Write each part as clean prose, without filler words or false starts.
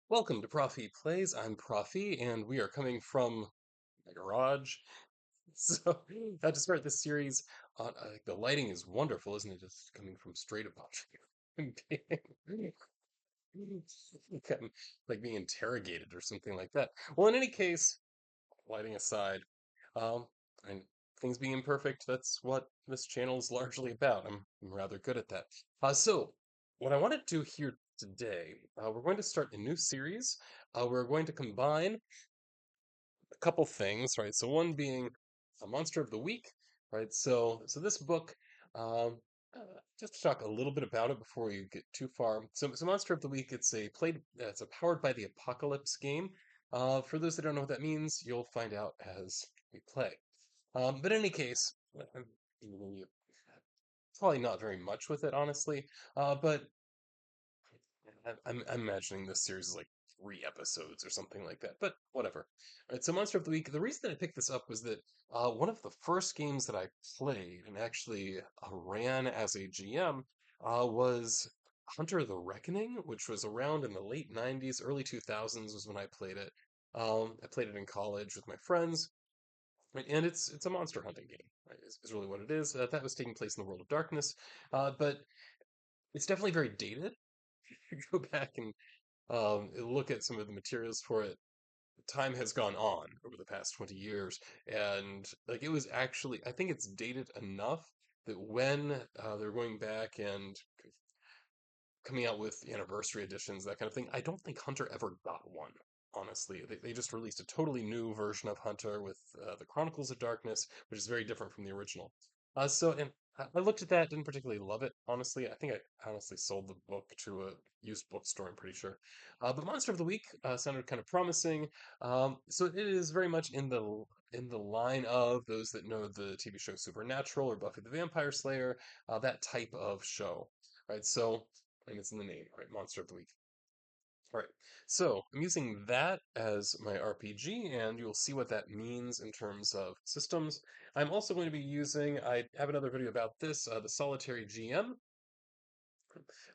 Welcome to Profi Plays. I'm Profi, and we are coming from my garage. So, to start this series, the lighting is wonderful, isn't it? Just coming from straight above you. Like I'm like being interrogated or something like that. Well, in any case, lighting aside, um, and things being imperfect, that's what this channel is largely about. I'm rather good at that. So, what I want to do here today, we're going to start a new series. We're going to combine a couple things, right? So one being a monster of the week, right? So this book, um, just to talk a little bit about it before we get too far. So monster of the week, it's a powered by the apocalypse game. For those that don't know what that means, you'll find out as we play. But in any case, you- probably not very much with it, honestly. But I'm imagining this series is like 3 episodes or something like that, but whatever. All right, so Monster of the Week. The reason that I picked this up was that one of the first games that I played and actually ran as a GM was Hunter the Reckoning, which was around in the late 90s, early 2000s was when I played it. I played it in college with my friends, right, and it's a monster hunting game, right, is really what it is. That was taking place in the world of darkness, but it's definitely very dated. You go back and look at some of the materials for it. Time has gone on over the past 20 years, and like it was actually, I think it's dated enough that when they're going back and coming out with anniversary editions, that kind of thing, I don't think Hunter ever got one. Honestly, they just released a totally new version of Hunter with the Chronicles of Darkness, which is very different from the original. And I looked at that, didn't particularly love it. Honestly, I think I honestly sold the book to a used bookstore. I'm pretty sure. But Monster of the Week sounded kind of promising. So it is very much in the line of those that know the TV show Supernatural or Buffy the Vampire Slayer, that type of show, right? So and it's in the name, right? Monster of the Week. All right. So I'm using that as my RPG, and you'll see what that means in terms of systems. I'm also going to be using, I have another video about this, the Solitary GM,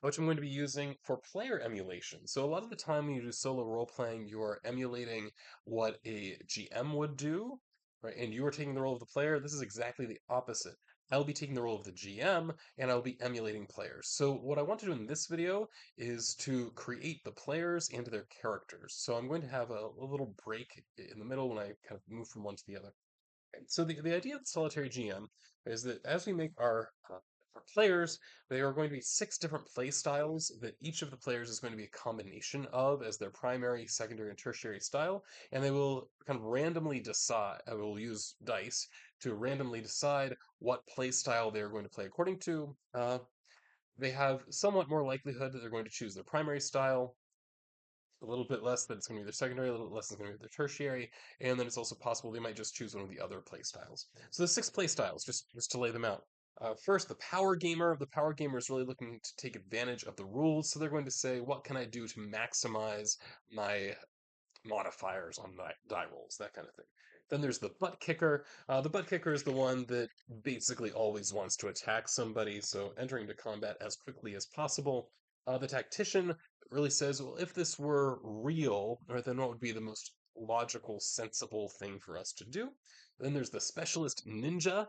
which I'm going to be using for player emulation. So a lot of the time when you do solo role playing, you're emulating what a GM would do, right? And you are taking the role of the player. This is exactly the opposite. I'll be taking the role of the GM and I'll be emulating players. So what I want to do in this video is to create the players and their characters. So I'm going to have a little break in the middle when I kind of move from one to the other. So the idea of the solitary GM is that as we make our players, they are going to be 6 different play styles that each of the players is going to be a combination of as their primary, secondary, and tertiary style, and they will kind of randomly decide. I will use dice to randomly decide what play style they are going to play according to. They have somewhat more likelihood that they're going to choose their primary style, a little bit less that it's going to be their secondary, a little bit less than it's going to be their tertiary, and then it's also possible they might just choose one of the other play styles. So the 6 play styles, just to lay them out. First, the power gamer. The power gamer is really looking to take advantage of the rules, so they're going to say, what can I do to maximize my modifiers on die rolls, that kind of thing. Then there's the butt kicker. The butt kicker is the one that basically always wants to attack somebody, so entering into combat as quickly as possible. The tactician really says, well, if this were real, or then what would be the most logical, sensible thing for us to do? Then there's the specialist ninja,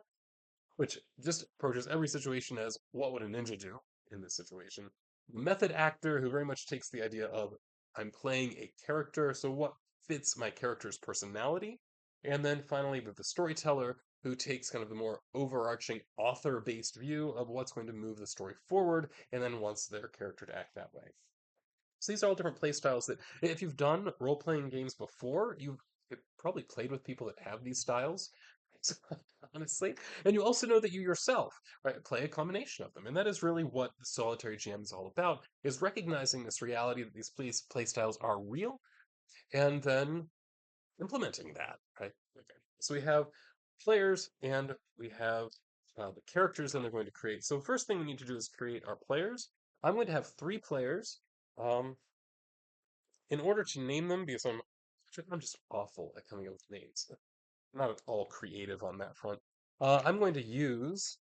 which just approaches every situation as what would a ninja do in this situation. Method actor, who very much takes the idea of I'm playing a character, so what fits my character's personality? And then finally, the storyteller, who takes kind of the more overarching author based view of what's going to move the story forward and then wants their character to act that way. So these are all different play styles that, if you've done role playing games before, you've probably played with people that have these styles. Honestly, and you also know that you yourself, right, play a combination of them, and that is really what the solitary GM is all about: is recognizing this reality that these play styles are real, and then implementing that. Right. Okay. So we have players, and we have the characters that they're going to create. So first thing we need to do is create our players. I'm going to have 3 players. Um, in order to name them, because I'm just awful at coming up with names. I'm not at all creative on that front. I'm going to use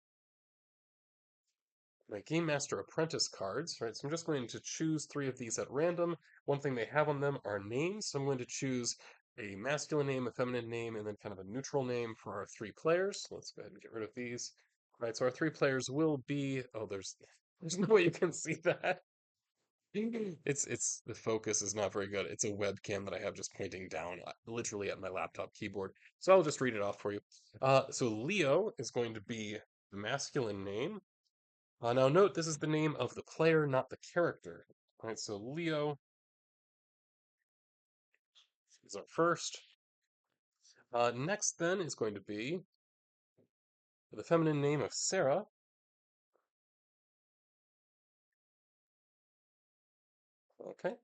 my Game Master Apprentice cards, right? So I'm just going to choose three of these at random. One thing they have on them are names. So I'm going to choose a masculine name, a feminine name, and then kind of a neutral name for our three players. Let's go ahead and get rid of these. Right, so our three players will be. Oh, there's no way you can see that. It's the focus is not very good. It's a webcam that I have just pointing down, literally at my laptop keyboard. So I'll just read it off for you. So Leo is going to be the masculine name. Now note this is the name of the player, not the character. All right, so Leo is our first. Next then is going to be the feminine name of Sarah. Okay.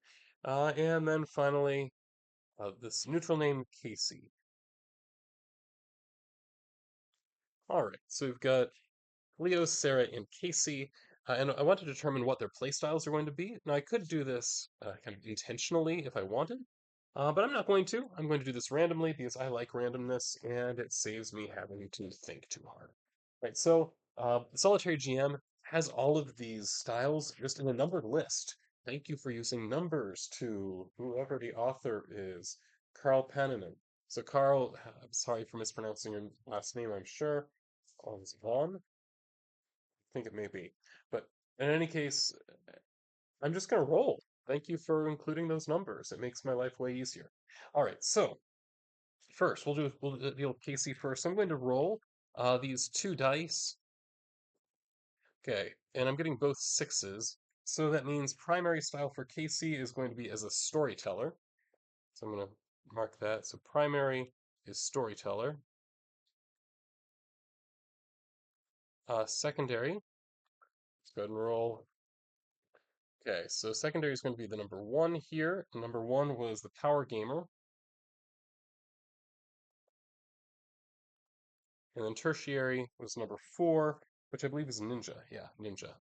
And then finally, this neutral name, Casey. All right, so we've got Leo, Sarah, and Casey, and I want to determine what their playstyles are going to be. Now, I could do this kind of intentionally if I wanted, but I'm not going to. I'm going to do this randomly because I like randomness, and it saves me having to think too hard. Right, so Solitary GM has all of these styles just in a numbered list. Thank you for using numbers to whoever the author is, Carl Paninen. So, Carl, I'm sorry for mispronouncing your last name, I'm sure. Vaughn? Think it may be. But in any case, I'm just going to roll. Thank you for including those numbers. It makes my life way easier. All right, so first we'll deal with Casey first. I'm going to roll these two dice. Okay, and I'm getting both sixes. So that means primary style for Casey is going to be as a storyteller. So I'm going to mark that. So primary is storyteller. Secondary, let's go ahead and roll. Okay, so secondary is going to be the number one here. Number one was the power gamer. And then tertiary was number four, which I believe is ninja. Yeah, ninja.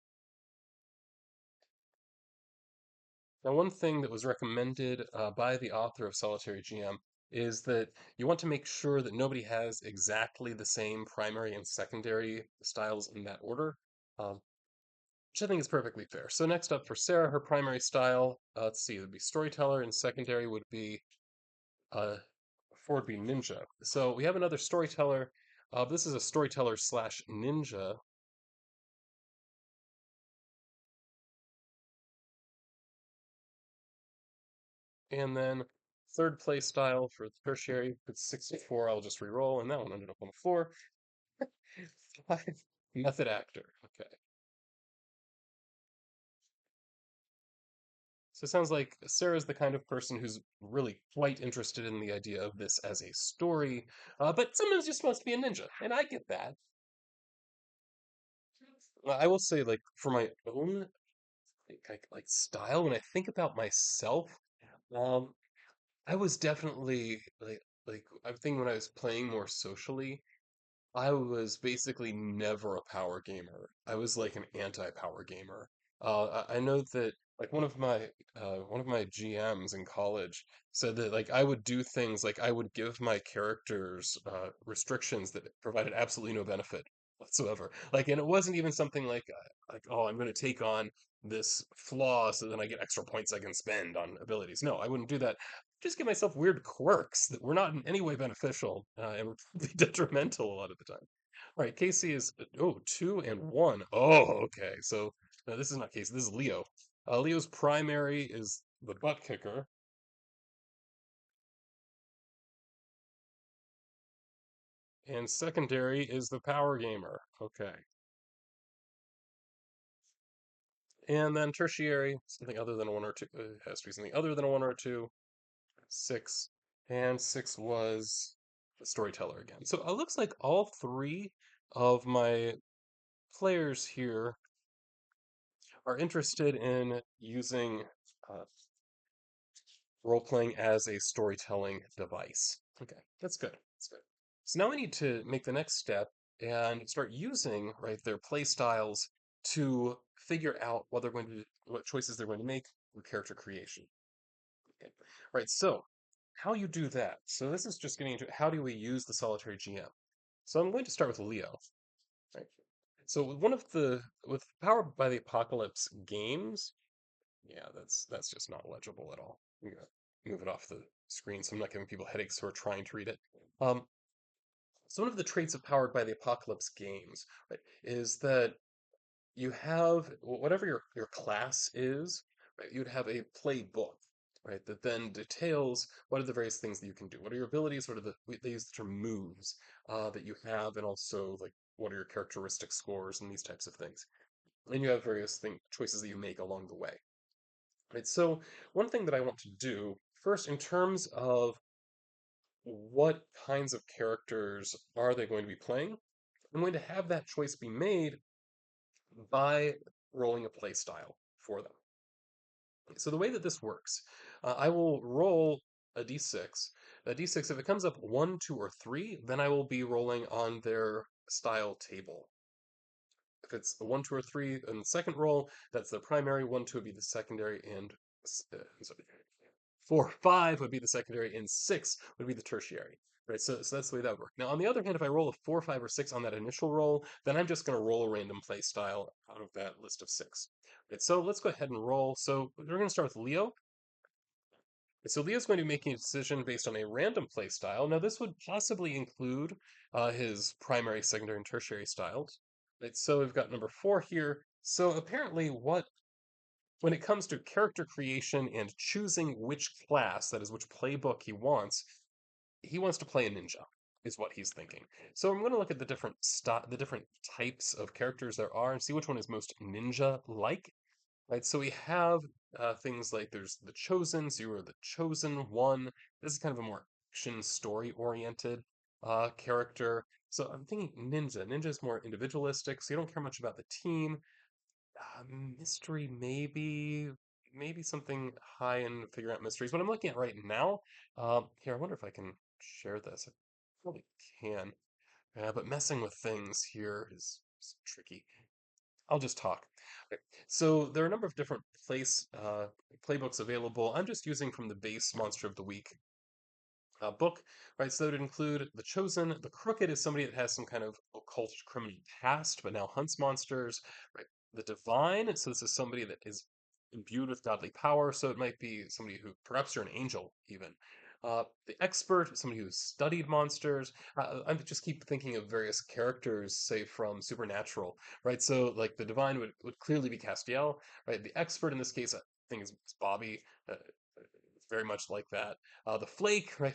Now, one thing that was recommended by the author of Solitary GM is that you want to make sure that nobody has exactly the same primary and secondary styles in that order, which I think is perfectly fair. So next up for Sarah, her primary style, let's see, it would be storyteller, and secondary would be uh, four would be ninja. So we have another storyteller. This is a storyteller slash ninja. And then third place style for the tertiary, it's 64. I'll just re-roll, and that one ended up on the floor. Five, method actor. Okay. So it sounds like Sarah's the kind of person who's really quite interested in the idea of this as a story, but sometimes just wants to be a ninja, and I get that. I will say, like, for my own like style, when I think about myself, um, I was definitely like I think when I was playing more socially, I was basically never a power gamer. I was like an anti-power gamer. I know that like one of my GMs in college said that like I would do things like I would give my characters restrictions that provided absolutely no benefit whatsoever. Like, and it wasn't even something like oh, I'm going to take on this flaw so then I get extra points I can spend on abilities. No, I wouldn't do that. Just give myself weird quirks that were not in any way beneficial and were probably detrimental a lot of the time. All right, Casey is oh 2 and 1. Oh, okay. So no, this is not Casey. This is Leo. Leo's primary is the butt kicker, and secondary is the power gamer. Okay, and then tertiary something other than a one or two. Has to be something other than a one or a two. Six, and six was the storyteller again. So it looks like all three of my players here are interested in using uh, role playing as a storytelling device. Okay, that's good. That's good. So now we need to make the next step and start using right their play styles to figure out what choices they're going to make with character creation. Okay, right. So how you do that? So this is just getting into how do we use the solitary GM. So I'm going to start with Leo. Right. So one of the with Powered by the Apocalypse games, yeah, that's just not legible at all. I'm gonna move it off the screen so I'm not giving people headaches who are trying to read it. Um, so one of the traits of Powered by the Apocalypse games, right, is that you have whatever your class is, right? You'd have a playbook, right, that then details what are the various things that you can do. What are your abilities? What are they use the term moves that you have, and also like what are your characteristic scores and these types of things. And you have various choices that you make along the way. Right. So one thing that I want to do first, in terms of what kinds of characters are they going to be playing, I'm going to have that choice be made by rolling a play style for them. So the way that this works, I will roll a d6. A d6, if it comes up 1, 2, or 3, then I will be rolling on their style table. If it's a 1, 2, or 3 in the second roll, that's the primary. 1, 2 would be the secondary, and sorry, 4, 5 would be the secondary, and 6 would be the tertiary. Right, so that's the way that would work. Now, on the other hand, if I roll a 4, 5, or 6 on that initial roll, then I'm just going to roll a random play style out of that list of 6. Right, so let's go ahead and roll. So we're going to start with Leo. So Leo's going to be making a decision based on a random play style. Now, this would possibly include his primary, secondary, and tertiary styles. Right, so we've got number 4 here. So apparently, when it comes to character creation and choosing which class, that is, which playbook he wants to play a ninja, is what he's thinking. So I'm going to look at the different types of characters there are and see which one is most ninja-like. Right, so we have things like there's the Chosen, so you are the Chosen One. This is kind of a more action story-oriented character. So I'm thinking Ninja. Ninja is more individualistic, so you don't care much about the team. Mystery, maybe something high in figuring out mysteries. What I'm looking at right now, here, I wonder if I can share this. I probably can, but messing with things here is tricky. I'll just talk. Okay. So there are a number of different playbooks available. I'm just using from the base Monster of the Week book, right? So that would include the Chosen. The Crooked is somebody that has some kind of occult criminal past, but now hunts monsters, right? The Divine, so this is somebody that is imbued with godly power, so it might be somebody who, perhaps you're an angel, even. The Expert, somebody who's studied monsters. I just keep thinking of various characters, say from Supernatural, right? So, like the Divine would clearly be Castiel, right? The Expert in this case, I think is Bobby. Uh, very much like that. The Flake, right?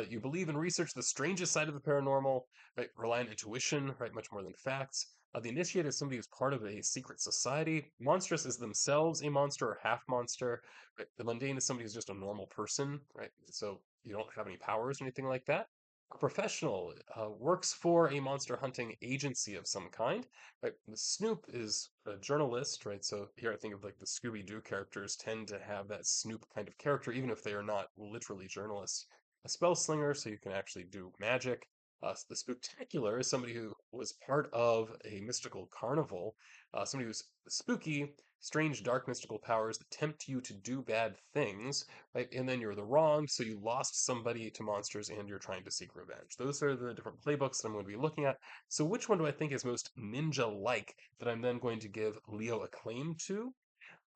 You believe and research the strangest side of the paranormal, right? Rely on intuition, right? Much more than facts. The initiate is somebody who's part of a secret society. Monstrous is themselves a monster or half monster. Right? The mundane is somebody who's just a normal person, right? So you don't have any powers or anything like that. A professional works for a monster hunting agency of some kind. Right? The Snoop is a journalist, right? So here I think of like the Scooby Doo characters tend to have that Snoop kind of character, even if they are not literally journalists. A spell slinger, so you can actually do magic. The Spooktacular is somebody who was part of a mystical carnival, somebody who's spooky, strange, dark, mystical powers that tempt you to do bad things, right? And then you're the wrong, so you lost somebody to monsters and you're trying to seek revenge. Those are the different playbooks that I'm going to be looking at. So, which one do I think is most ninja like that I'm then going to give Leo a claim to?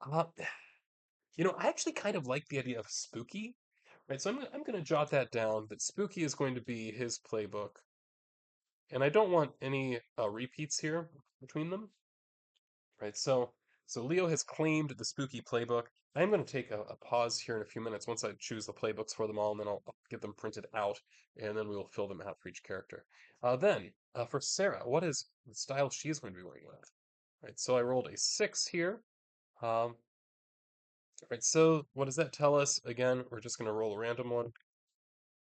Uh, I actually kind of like the idea of spooky, right? So I'm going to jot that down that spooky is going to be his playbook, and I don't want any repeats here between them, right? So Leo has claimed the spooky playbook. I'm going to take a pause here in a few minutes once I choose the playbooks for them all, and then I'll get them printed out, and then we will fill them out for each character. Then for Sarah, what is the style she's going to be going with? Right. So I rolled a 6 here. Um, right. So what does that tell us? Again, we're just going to roll a random one.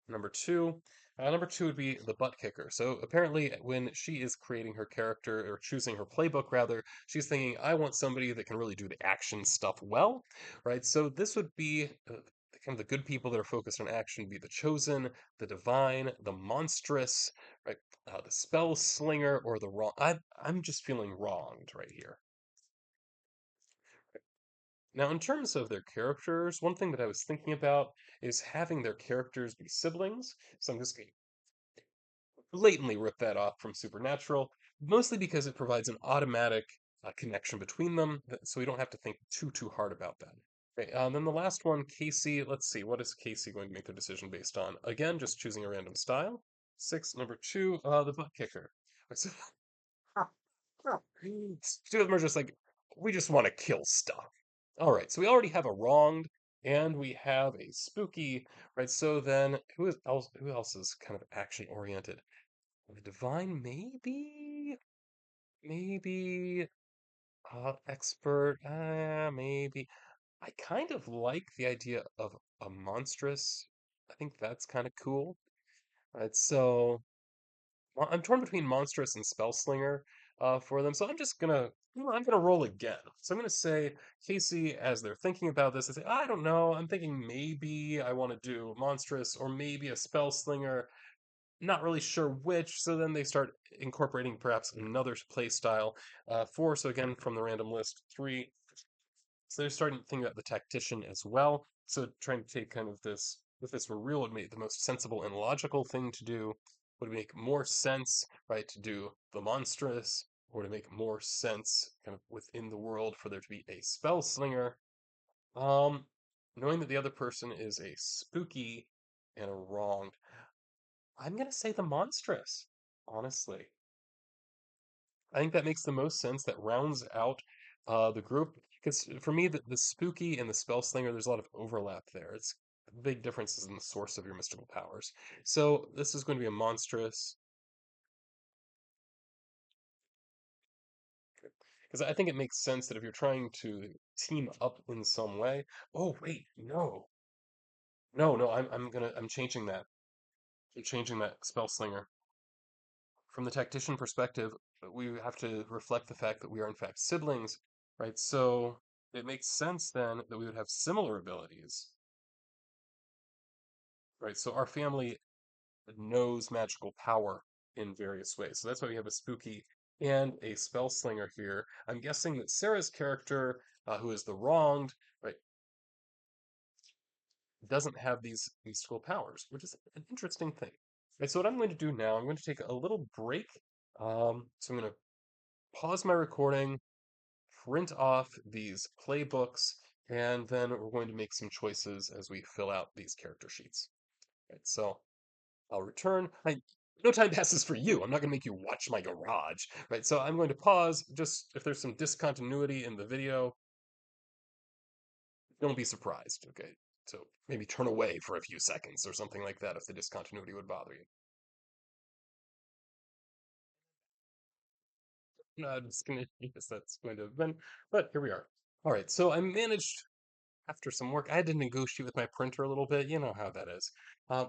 Number two would be the butt kicker. So apparently, when she is creating her character or choosing her playbook, rather, she's thinking, "I want somebody that can really do the action stuff well," right? So this would be kind of the good people that are focused on action, be the chosen, the divine, the monstrous, right? The spell slinger, or the wrong. I'm just feeling wronged right here. Now, in terms of their characters, one thing that I was thinking about is having their characters be siblings. So I'm just going to blatantly rip that off from Supernatural. mostly because it provides an automatic connection between them, so we don't have to think too hard about that. Okay, then the last one, Casey. Let's see, what is Casey going to make their decision based on? Again, just choosing a random style. Six, number two, the butt kicker. So, two of them are just like, we just want to kill stuff. All right, so we already have a wronged, and we have a spooky, right? So then, who else is kind of action oriented? The divine, maybe, maybe expert, maybe. I kind of like the idea of a monstrous. I think that's kind of cool. Right, so well, I'm torn between monstrous and spellslinger for them. So I'm just gonna, I'm gonna roll again. So I'm gonna say Casey, as they're thinking about this, they say, I don't know. I'm thinking maybe I want to do monstrous or maybe a spellslinger. Not really sure which. So then they start incorporating perhaps another play style. Four. So again, from the random list, three. So they're starting to think about the tactician as well. So trying to take kind of this, if this were real, would make the most sensible and logical thing to do. Would make more sense, right, to do the monstrous, or to make more sense kind of within the world for there to be a spell slinger. Um, Knowing that the other person is a spooky and a wronged, I'm gonna say the monstrous, honestly. I think that makes the most sense. That rounds out the group. Because for me, the spooky and the spell slinger, there's a lot of overlap there. It's big differences in the source of your mystical powers. So this is going to be a monstrous. Because I think it makes sense that if you're trying to team up in some way. Oh wait, no, no, I'm changing that. I'm changing that spell slinger. From the tactician perspective, we have to reflect the fact that we are in fact siblings, right? So it makes sense then that we would have similar abilities, right? So our family knows magical power in various ways. So that's why we have a spooky and a spell slinger here. I'm guessing that Sarah's character, who is the wronged, right, doesn't have these mystical powers, which is an interesting thing. Right, so what I'm going to do now, I'm going to take a little break. So I'm going to pause my recording, print off these playbooks, and then we're going to make some choices as we fill out these character sheets. Right, so I'll return. No time passes for you. I'm not going to make you watch my garage. Right, so I'm going to pause. Just if there's some discontinuity in the video, don't be surprised. Okay, so maybe turn away for a few seconds or something like that if the discontinuity would bother you. No, I'm just going to, yes, that's going to have been, but here we are. All right, so I managed after some work. I had to negotiate with my printer a little bit. You know how that is. Um,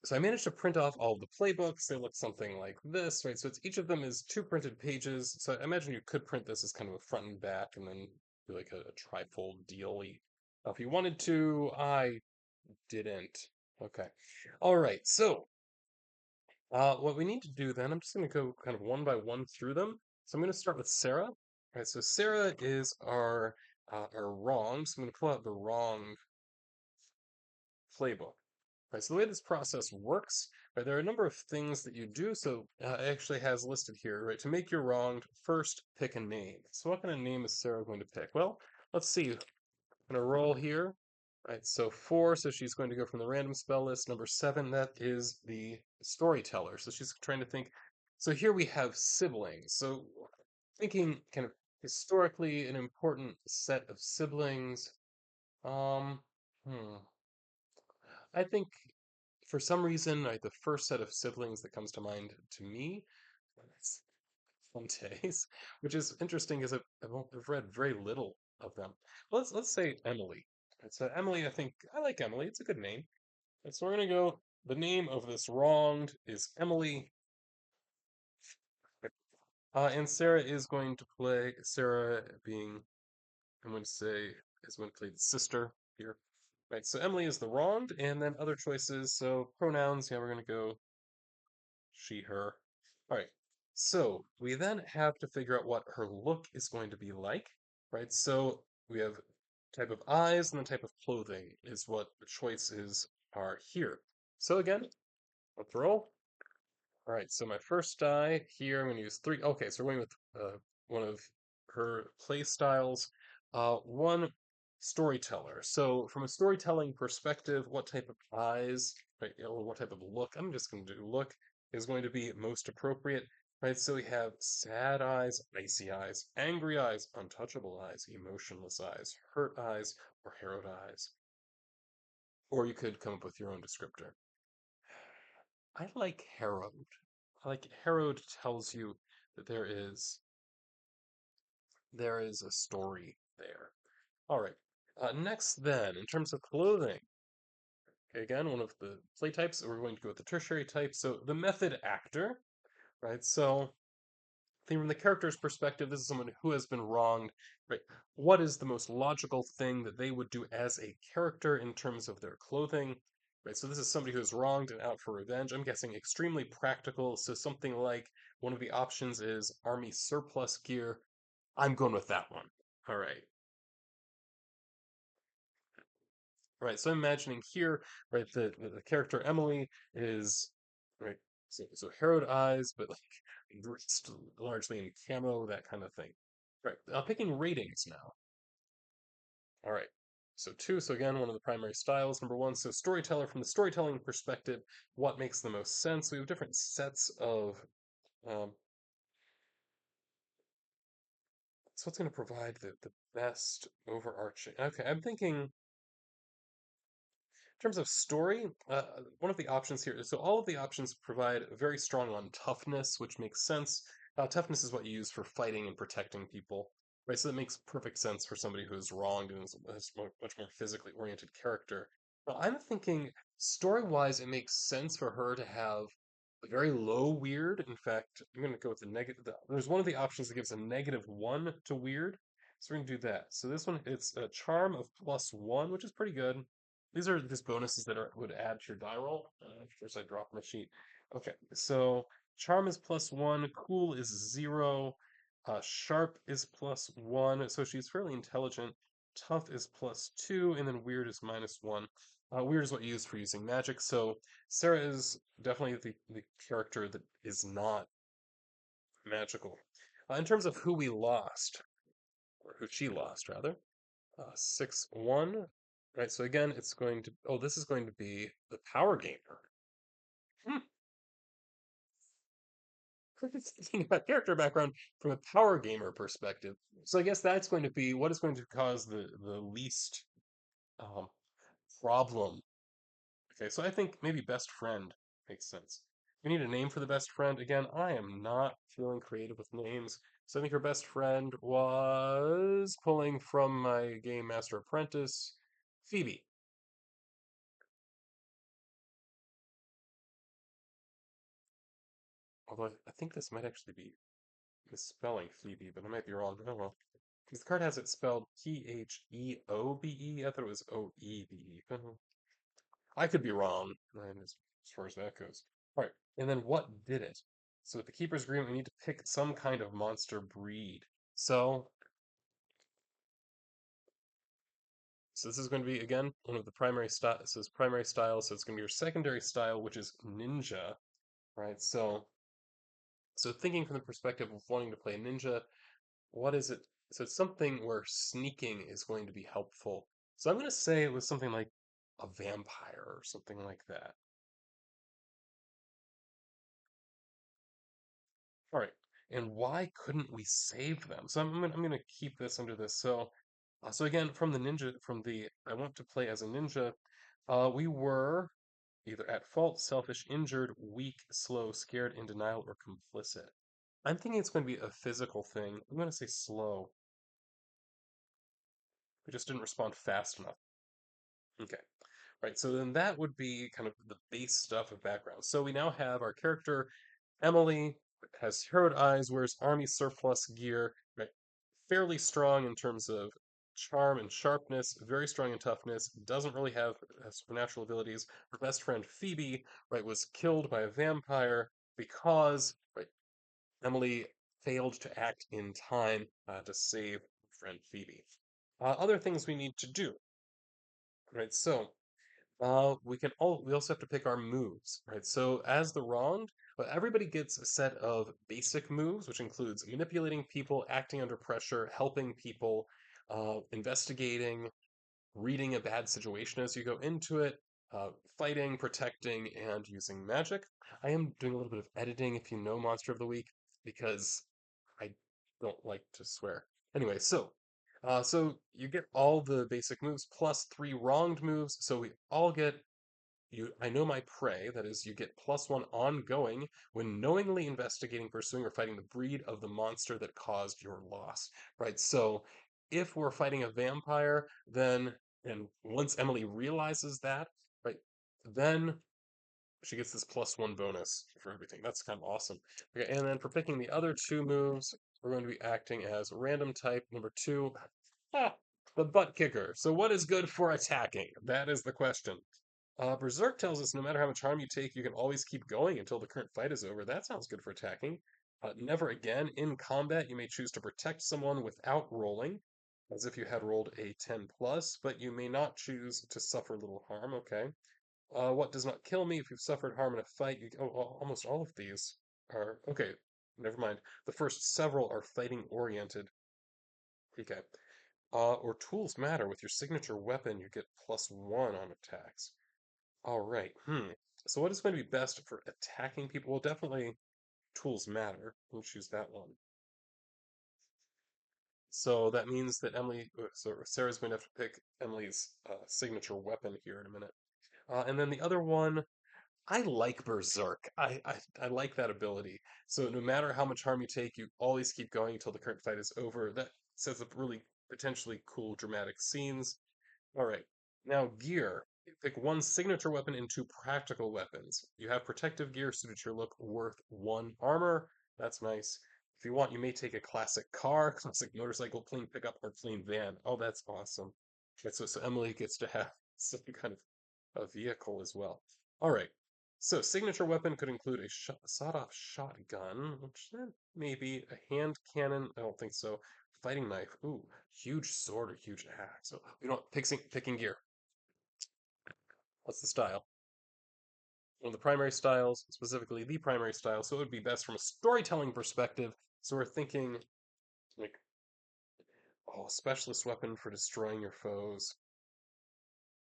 so I managed to print off all of the playbooks. They look something like this, right? So it's each of them is two printed pages. So I imagine you could print this as kind of a front and back, and then do like a trifold Dall-E. If you wanted to, I didn't. Okay. All right. So what we need to do then, I'm just going to go kind of one by one through them. So I'm going to start with Sarah. All right. So Sarah is our wrong. So I'm going to pull out the wrong playbook. Right, so the way this process works, right, there are a number of things that you do. So it actually has listed here, right? To make your wronged, first pick a name. So what kind of name is Sarah going to pick? Well, let's see. I'm going to roll here. Right, so four, so she's going to go from the random spell list. Number seven, that is the storyteller. So she's trying to think. So here we have siblings. So thinking kind of historically an important set of siblings. Um, hmm. I think for some reason, the first set of siblings that comes to mind to me is Fontes, which is interesting because I've read very little of them. Let's say Emily. Right, so Emily, I like Emily. It's a good name. And so we're gonna go. The name of this wronged is Emily, and Sarah is going to play Sarah being. I'm going to say is going to play the sister here. Right. So Emily is the wronged, and then other choices. So pronouns. Yeah, we're gonna go she, her. All right. So we then have to figure out what her look is going to be like, right? So we have type of eyes and the type of clothing is what the choices are here. So again, let's roll. All right, so my first die here, I'm going to use three. Okay, so we're going with one of her play styles. One storyteller. So from a storytelling perspective, what type of eyes, right, or what type of look? I'm just going to do look is going to be most appropriate, right? So we have sad eyes, icy eyes, angry eyes, untouchable eyes, emotionless eyes, hurt eyes, or harrowed eyes. Or you could come up with your own descriptor. I like harrowed. I like harrowed tells you that there is a story there. All right. Next, then, in terms of clothing, okay, again, one of the play types, we're going to go with the tertiary type. So the method actor, right? So from the character's perspective, this is someone who has been wronged, right? What is the most logical thing that they would do as a character in terms of their clothing, right? So this is somebody who is wronged and out for revenge. I'm guessing extremely practical. So something like one of the options is army surplus gear. I'm going with that one. All right. Right. So I'm imagining here, right, the character Emily is right. So harrowed eyes, but like dressed largely in camo, that kind of thing. Right. Picking ratings now. All right. So two. So again, one of the primary styles. Number one. So storyteller. From the storytelling perspective, what makes the most sense? We have different sets of. Um, so what's going to provide the best overarching? Okay, I'm thinking in terms of story, one of the options here is so all of the options provide very strong on toughness, which makes sense. Toughness is what you use for fighting and protecting people, right? So that makes perfect sense for somebody who is wronged and is much more physically oriented character. Now, I'm thinking story-wise, it makes sense for her to have a very low weird. In fact, I'm going to go with the negative. There's one of the options that gives a -1 to weird, so we're going to do that. So this one, it's a charm of +1, which is pretty good. These are just bonuses that would add to your die roll. First, I drop my sheet. Okay, so charm is +1, cool is 0, sharp is +1, so she's fairly intelligent. Tough is +2, and then weird is -1. Weird is what you use for using magic. So Sarah is definitely the character that is not magical. In terms of who we lost, or who she lost, rather, 6-1. Right, so again, it's going to, oh, this is going to be the power gamer. Hmm. Thinking about character background from a power gamer perspective. So I guess that's going to be what is going to cause the least um, problem. Okay, so I think maybe best friend makes sense. We need a name for the best friend. Again, I am not feeling creative with names. So I think her best friend was pulling from my Game Master Apprentice, Phoebe. Although I think this might actually be misspelling Phoebe, but I might be wrong. Oh well. Because the card has it spelled Pheobe. I thought it was Oebe. I could be wrong, right, as far as that goes. All right, and then what did it? So with the Keeper's Agreement, we need to pick some kind of monster breed. So, so this is going to be again one of the primary styles. This is primary style, so it's going to be your secondary style, which is ninja, right? So thinking from the perspective of wanting to play ninja, what is it? So it's something where sneaking is going to be helpful. So I'm going to say it was something like a vampire or something like that. All right. And why couldn't we save them? So I'm gonna keep this under this. So again, from the ninja, from the I want to play as a ninja, we were either at fault, selfish, injured, weak, slow, scared, in denial, or complicit. I'm thinking it's going to be a physical thing. I'm going to say slow. We just didn't respond fast enough. Okay. Right, so then that would be kind of the base stuff of background. So we now have our character, Emily, has harrowed eyes, wears army surplus gear, right? Fairly strong in terms of charm and sharpness, very strong in toughness, doesn't really have supernatural abilities. Her best friend, Phoebe, right, was killed by a vampire because, right, Emily failed to act in time to save her friend Phoebe. Other things we need to do, right? So we also have to pick our moves, right? So as the wronged, But everybody gets a set of basic moves, which includes manipulating people, acting under pressure, helping people, investigating, reading a bad situation as you go into it, fighting, protecting, and using magic. I am doing a little bit of editing if you know Monster of the Week because I don't like to swear. Anyway, so you get all the basic moves plus three wronged moves, so we all get you. I know my prey. That is, you get +1 ongoing when knowingly investigating, pursuing, or fighting the breed of the monster that caused your loss. Right. So if we're fighting a vampire, then and once Emily realizes that, right, then she gets this +1 bonus for everything. That's kind of awesome. Okay, and then for picking the other two moves, we're going to be acting as random type number two. Ah, the butt kicker. So what is good for attacking? That is the question. Berserk tells us no matter how much harm you take, you can always keep going until the current fight is over. That sounds good for attacking. Never again. In combat, you may choose to protect someone without rolling, as if you had rolled a 10 plus, but you may not choose to suffer little harm. Okay. What does not kill me? If you've suffered harm in a fight, almost all of these are okay. Never mind. The first several are fighting oriented. Okay. Or tools matter. With your signature weapon, you get +1 on attacks. All right. So what is going to be best for attacking people? Well, definitely tools matter. We'll choose that one. So that means that so Sarah's going to have to pick Emily's signature weapon here in a minute. And then the other one, I like Berserk. I like that ability. So no matter how much harm you take, you always keep going until the current fight is over. That sets up really potentially cool dramatic scenes. All right. Now, gear. Pick one signature weapon and two practical weapons. You have protective gear suited to your look worth one armor. That's nice. If you want, you may take a classic car, classic motorcycle, plain pickup, or plain van. Oh, that's awesome. Okay, so Emily gets to have some kind of a vehicle as well. All right. So, signature weapon could include a sawed-off shotgun, which maybe a hand cannon. I don't think so. Fighting knife. Ooh, huge sword or huge axe. So we don't picking gear. What's the style? One of the primary styles, specifically the primary style. So it would be best from a storytelling perspective. So we're thinking like, oh, specialist weapon for destroying your foes.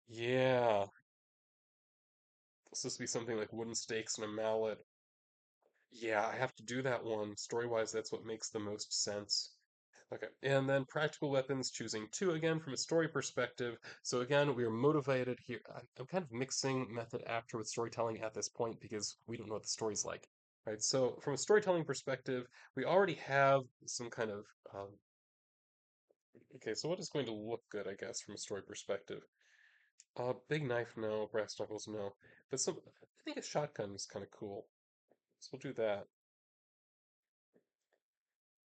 Yeah, it's supposed to be something like wooden stakes and a mallet. Yeah, I have to do that one. Story-wise, that's what makes the most sense. Okay, and then practical weapons, choosing two again from a story perspective. So again, we are motivated here. I'm kind of mixing method actor with storytelling at this point because we don't know what the story's like, right? So from a storytelling perspective, we already have some kind of okay. So what is going to look good, I guess, from a story perspective? Big knife, no. Brass knuckles, no. But some, I think a shotgun is kind of cool. So we'll do that.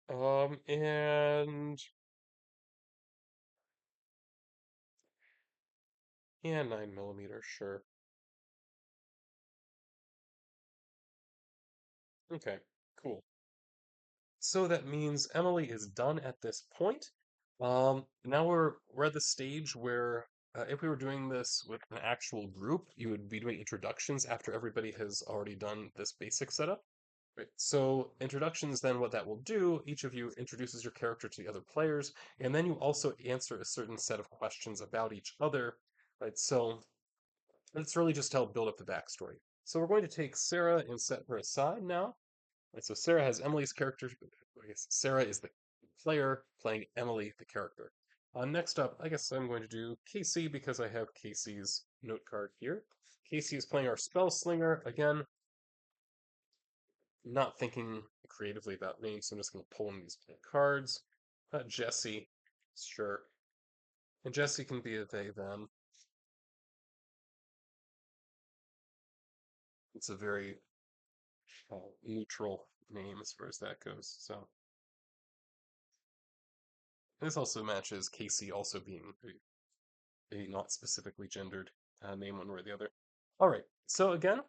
And yeah, 9 millimeter, sure. Okay, cool. So that means Emily is done at this point. Now we're at the stage where if we were doing this with an actual group, you would be doing introductions after everybody has already done this basic setup. Right. So introductions, then what that will do, each of you introduces your character to the other players, and then you also answer a certain set of questions about each other. Right. So it's really just to help build up the backstory. So we're going to take Sarah and set her aside now. Right, so Sarah has Emily's character. I guess Sarah is the player playing Emily, the character. Next up, I guess I'm going to do Casey because I have Casey's note card here. Casey is playing our spell slinger. Again, not thinking creatively about names, so I'm just going to pull in these cards. Jesse, sure. And Jesse can be a they, them. It's a very neutral name as far as that goes. So this also matches Casey also being a not specifically gendered name one way or the other. All right. So again,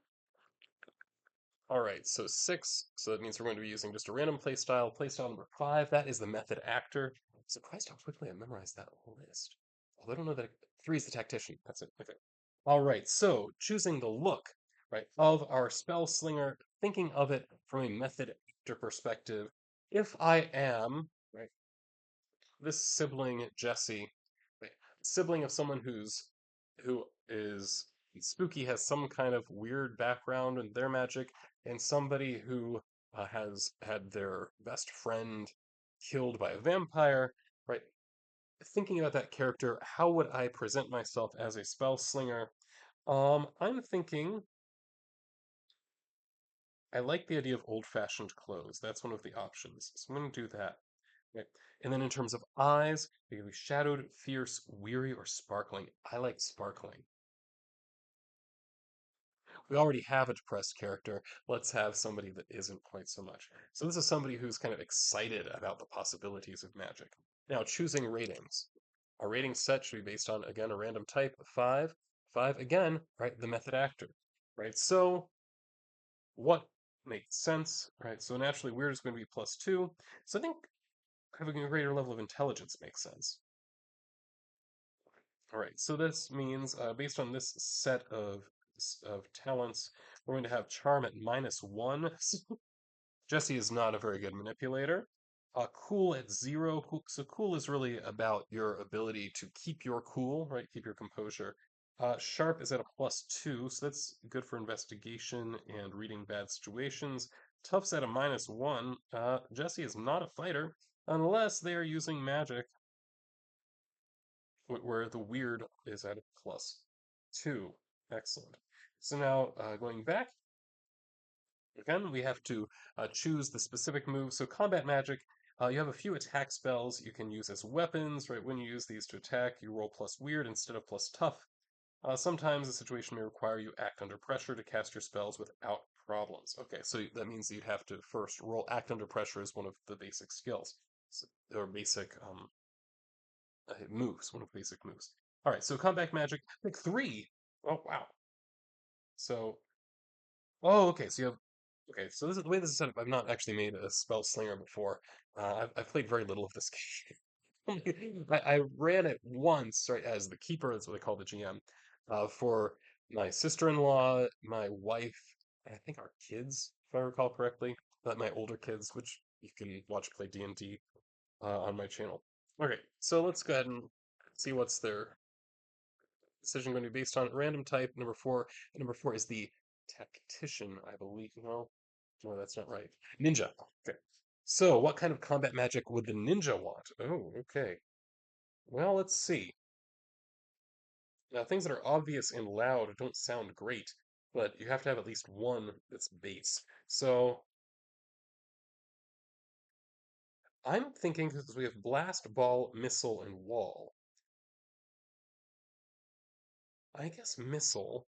all right. So 6. So that means we're going to be using just a random playstyle. Playstyle number 5. That is the method actor. I'm surprised how quickly I memorized that list. Although I don't know that 3 is the tactician. That's it. Okay. All right. So choosing the look. right, of our spell slinger, thinking of it from a method actor perspective. If I am, right, this sibling Jesse, right, sibling of someone who is spooky, has some kind of weird background in their magic, and somebody who has had their best friend killed by a vampire, right? Thinking about that character, how would I present myself as a spell slinger? I'm thinking I like the idea of old-fashioned clothes. That's one of the options. So I'm going to do that. Right. And then in terms of eyes, they can be shadowed, fierce, weary, or sparkling. I like sparkling. We already have a depressed character. Let's have somebody that isn't quite so much. So this is somebody who's kind of excited about the possibilities of magic. Now, choosing ratings. Our rating set should be based on, again, a random type, five. Five, again, right, the method actor. Right, so what makes sense, right? So naturally, weird is going to be +2. So I think having a greater level of intelligence makes sense. All right, so this means based on this set of talents, we're going to have charm at -1. Jesse is not a very good manipulator. Cool at 0. So cool is really about your ability to keep your cool, right? Keep your composure. Sharp is at a +2, so that's good for investigation and reading bad situations. Tough's at a -1. Jesse is not a fighter unless they are using magic, where the weird is at a +2. Excellent. So now going back, again, we have to choose the specific move. So combat magic, you have a few attack spells you can use as weapons, right? When you use these to attack, you roll +weird instead of +tough. Sometimes the situation may require you act under pressure to cast your spells without problems. Okay, so that means you'd have to first roll act under pressure as one of the basic skills, or basic moves, one of the basic moves. All right, so combat magic, like 3. Oh, wow. So, oh, okay, so you have, okay, so this is the way this is set up. I've not actually made a spell slinger before. I've played very little of this game. I ran it once, right, as the keeper, that's what they call the GM, for my sister-in-law, my wife, and I think our kids, if I recall correctly, my older kids, which you can watch play D&D on my channel. Okay, so let's go ahead and see what's their decision going to be based on random type, number 4. And number 4 is the tactician, I believe. No, that's not right. Ninja. Okay. So, what kind of combat magic would the ninja want? Oh, okay. Well, let's see. Now, things that are obvious and loud don't sound great, but you have to have at least one that's base. So, I'm thinking because we have blast, ball, missile, and wall. I guess missile.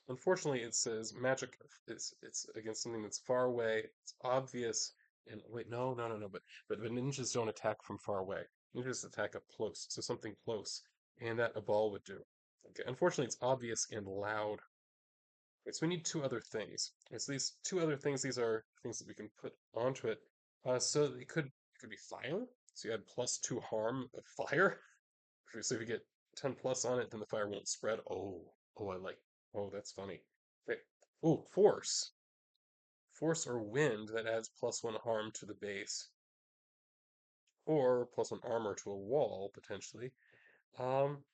Unfortunately, it says magic is it's against something that's far away, it's obvious, and wait, no. But the ninjas don't attack from far away. Ninjas attack up close, so something close, and that a ball would do. Okay, unfortunately, it's obvious and loud. Right, so we need two other things. Right, so these two other things, these are things that we can put onto it. So it could be fire. So you add +2 harm of fire. So if you get 10 plus on it, then the fire won't spread. I like. Oh, that's funny. Okay. Oh, force. Force or wind that adds +1 harm to the base, or +1 armor to a wall, potentially. Um,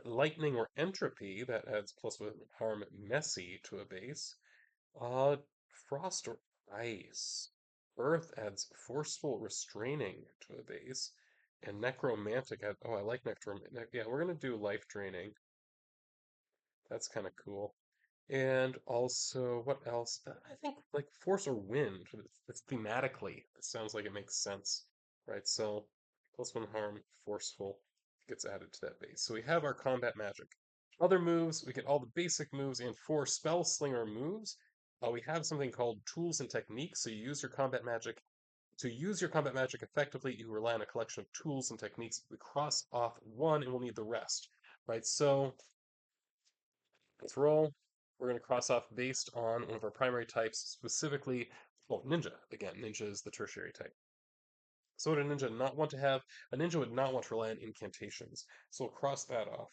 Lightning or entropy that adds +1 harm messy to a base. Uh, Frost or ice. Earth adds forceful restraining to a base. And necromantic adds, oh, I like necromantic. Yeah, we're gonna do life draining. That's kind of cool. And also, what else? I think like force or wind. It's thematically. It sounds like it makes sense, right? So +1 harm, forceful gets added to that base. So we have our combat magic. Other moves, we get all the basic moves and 4 spell slinger moves. We have something called tools and techniques. So you use your combat magic. To use your combat magic effectively, you rely on a collection of tools and techniques. We cross off one and we'll need the rest, right? So let's roll. We're going to cross off based on one of our primary types, specifically, well, ninja. Again, ninja is the tertiary type. So what would a ninja not want to have? A ninja would not want to rely on incantations. So we'll cross that off.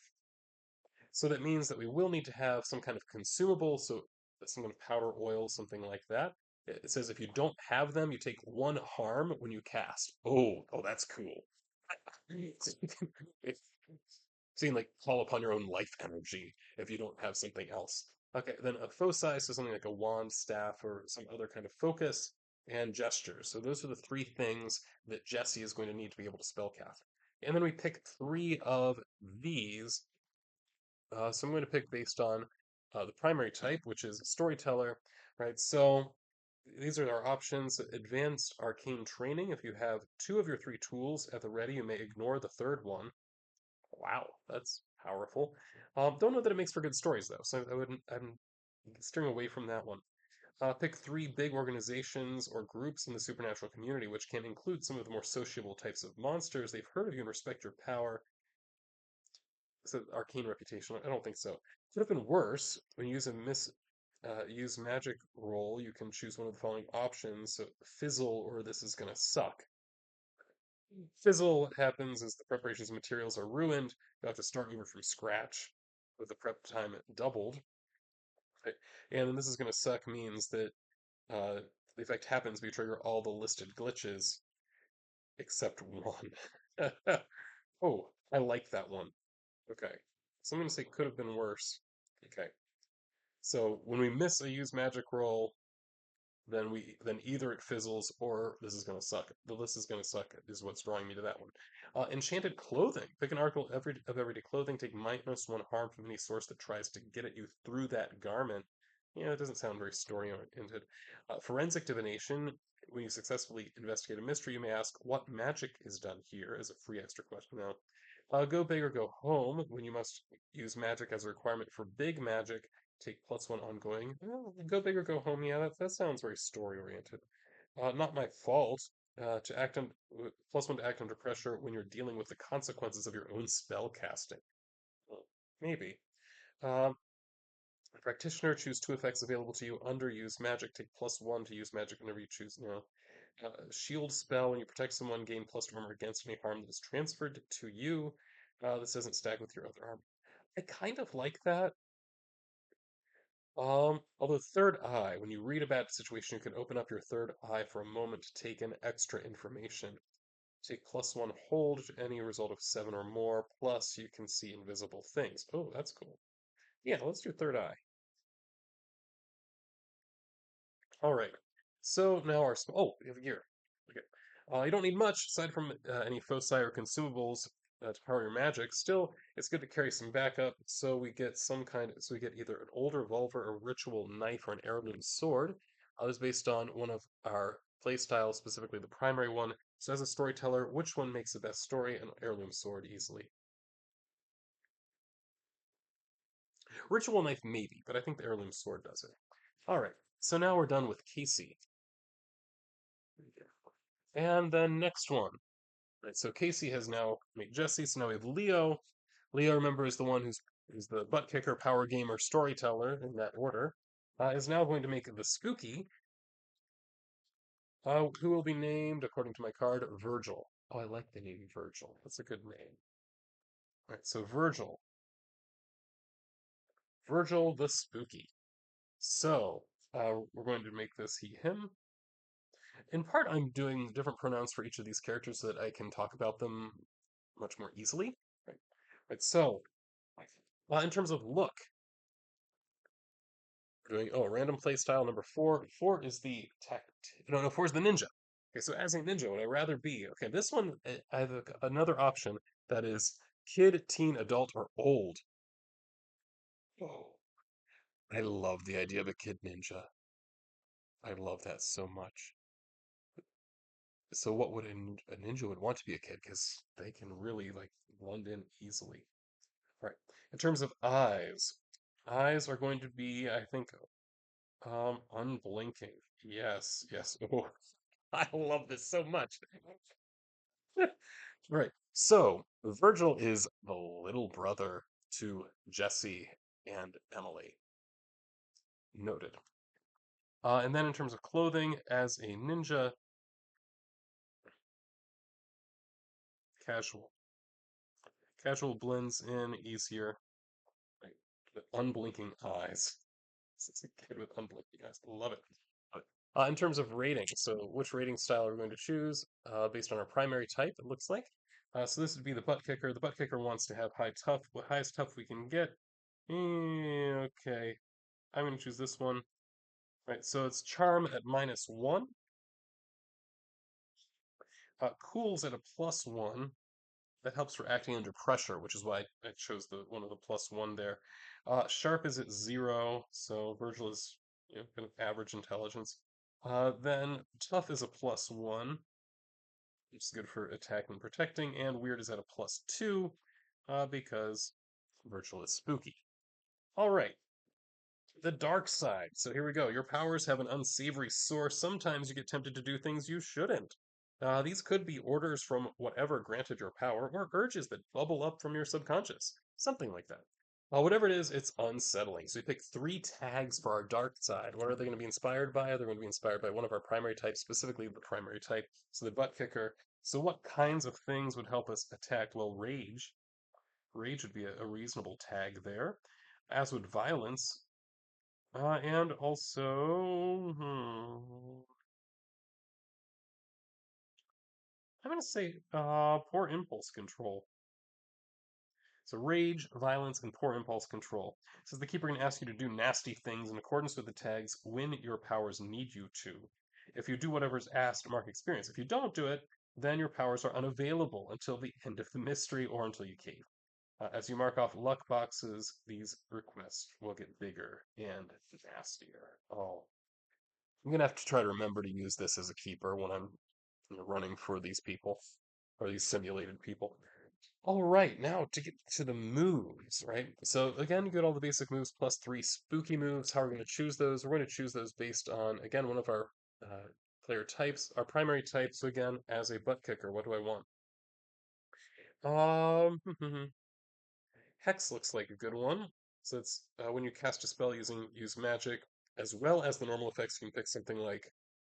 So that means that we will need to have some kind of consumable, so some kind of powder, oil, something like that. It says if you don't have them, you take one harm when you cast. Oh, that's cool. So you can, if, so you can like call upon your own life energy if you don't have something else. Okay, then a foci, so something like a wand, staff, or some other kind of focus, and gestures. So those are the three things that Jesse is going to need to be able to spellcast. And then we pick three of these. So I'm going to pick based on the primary type, which is storyteller, right? So these are our options. Advanced arcane training. If you have two of your three tools at the ready, you may ignore the third one. Wow, that's powerful. Don't know that it makes for good stories though, so I'm steering away from that one. Pick three big organizations or groups in the supernatural community, which can include some of the more sociable types of monsters. They've heard of you and respect your power. So arcane reputation. I don't think so. Could have been worse. When you use magic roll, you can choose one of the following options. So fizzle or this is gonna suck. Fizzle, what happens is the preparations materials are ruined. You have to start over from scratch with the prep time doubled. Right? And then this is gonna suck means that the effect happens, we trigger all the listed glitches except one. Oh, I like that one. Okay. So I'm gonna say could have been worse. Okay. So when we miss a use magic roll, then either it fizzles or this is gonna suck. The this is gonna suck is what's drawing me to that one. Enchanted clothing. Pick an article of everyday clothing. Take -1 harm from any source that tries to get at you through that garment. Yeah, it doesn't sound very story oriented. Forensic divination. When you successfully investigate a mystery, you may ask what magic is done here as a free extra question. Now, go big or go home. When you must use magic as a requirement for big magic, take +1 ongoing. Go big or go home. Yeah, that sounds very story oriented. Not my fault. To act on +1 to act under pressure when you're dealing with the consequences of your own spell casting. Well, maybe. Um, Practitioner, choose two effects available to you under use magic. Take +1 to use magic whenever you choose. No. Shield spell, when you protect someone, gain +2 armor against any harm that is transferred to you. This doesn't stack with your other armor. I kind of like that. Although third eye, when you read a bad situation, you can open up your third eye for a moment to take in extra information. Take +1 hold to any result of 7 or more, plus you can see invisible things. Oh, that's cool. Yeah, let's do third eye. All right. So now oh, we have a gear. Okay. You don't need much aside from any foci or consumables to power your magic. Still, it's good to carry some backup. So we get either an old revolver, a ritual knife, or an heirloom sword. This is based on one of our playstyles, specifically the primary one. So as a storyteller, which one makes the best story? An heirloom sword easily. Ritual knife maybe, but I think the heirloom sword does it. All right. So now we're done with Casey. And then next one. Right, so Casey has now made Jesse, so now we have Leo. Leo, remember, is the one who's the butt kicker, power gamer, storyteller in that order. Is now going to make the spooky, who will be named, according to my card, Virgil. Oh, I like the name Virgil. That's a good name. All right, so Virgil the spooky. So we're going to make this he, him. In part, I'm doing different pronouns for each of these characters so that I can talk about them much more easily. Right. Right. So, in terms of look, we're doing random play style number four. Four is the no, 4 is the ninja. Okay, so as a ninja, would I rather be okay? This one, I have another option that is kid, teen, adult, or old. Oh, I love the idea of a kid ninja. I love that so much. So, what would a ninja would want to be a kid because they can really like blend in easily. All right. In terms of eyes, eyes are going to be, I think, unblinking. Yes, yes. Oh, I love this so much. Right. So Virgil is the little brother to Jesse and Emily. Noted. And then in terms of clothing, as a ninja, casual. Casual blends in easier. Right. With unblinking eyes. This is a kid with unblinking eyes. Love it. Love it. In terms of rating, so which rating style are we going to choose? Based on our primary type, it looks like. So this would be the butt kicker. The butt kicker wants to have high tough, the highest tough we can get. Okay, I'm going to choose this one. Right, so it's charm at -1. Cool's at a +1. That helps for acting under pressure, which is why I chose the one of the +1 there. Sharp is at 0, so Virgil is kind of average intelligence. Then tough is a +1, which is good for attacking and protecting, and weird is at a +2, because Virgil is spooky. All right, the dark side. So here we go. Your powers have an unsavory source. Sometimes you get tempted to do things you shouldn't. These could be orders from whatever granted your power, or urges that bubble up from your subconscious. Something like that. Whatever it is, it's unsettling. So we pick three tags for our dark side. What are they going to be inspired by? They're going to be inspired by one of our primary types, specifically the primary type. So the butt kicker. So what kinds of things would help us attack? Well, rage. Rage would be a reasonable tag there, as would violence. And also, I'm going to say poor impulse control. So rage, violence, and poor impulse control. It says the keeper can ask you to do nasty things in accordance with the tags when your powers need you to. If you do whatever is asked, mark experience. If you don't do it, then your powers are unavailable until the end of the mystery or until you cave. As you mark off luck boxes, these requests will get bigger and nastier. Oh, I'm gonna have to try to remember to use this as a keeper when I'm running for these people or these simulated people. All right, now to get to the moves, right? So again, you get all the basic moves plus three spooky moves. How we're going to choose those? We're going to choose those based on, again, one of our player types, our primary type. So again, as a butt kicker, what do I want? Hex looks like a good one. So it's when you cast a spell use magic, as well as the normal effects, you can pick something like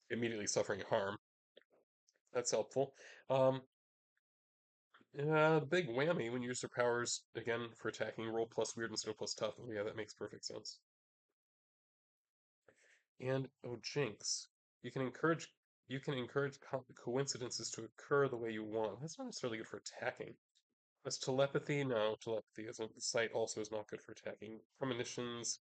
immediately suffering harm. That's helpful. Um, the big whammy when you use your powers again for attacking, roll plus weird instead of plus tough. Oh, yeah, that makes perfect sense. And oh, jinx! You can encourage coincidences to occur the way you want. That's not necessarily good for attacking. As telepathy, no, telepathy isn't. Sight also is not good for attacking. Premonitions,